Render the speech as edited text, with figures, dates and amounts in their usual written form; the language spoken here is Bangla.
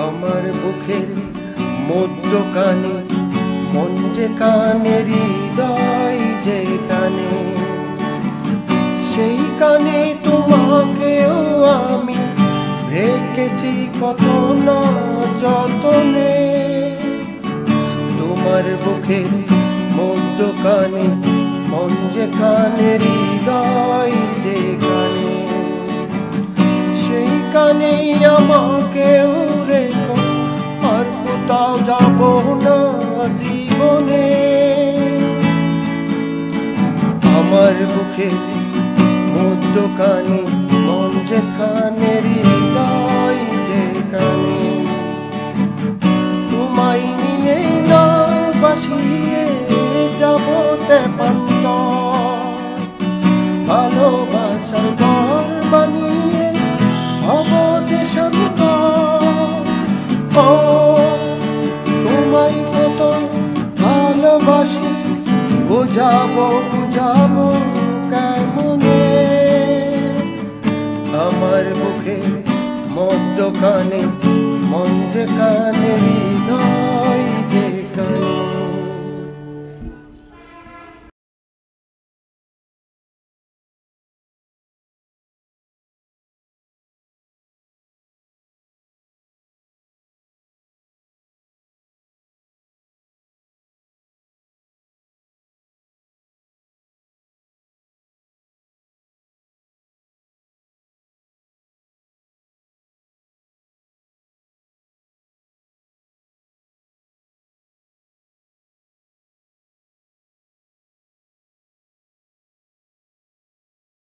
আমার বুকের মধ্যখানে মন যে কানে, হৃদয় যে কানে, সেই কানে তোমাকেও আমি রেখেছি কত না যতনে। তোমার বুকের মধ্যখানে মন যে কানে, হৃদয় যে কানে, সেই কানেই আমাকেও রেখো, আর কোথাও যাব না জীবনে। আমার বুকের মধ্যখানে মন যে কানে, হৃদয় যে কানে, তোমায় নিয়ে না বাসিয়ে যাব তেপান্তর, ভালোবাসার ঘর বানিয়ে হব দেশান্তর। ও তোমায় কত ভালোবাসি, বুঝাবো বুঝাবো কেমনে। আমার বুকের মধ্যখানে মন যে কানে,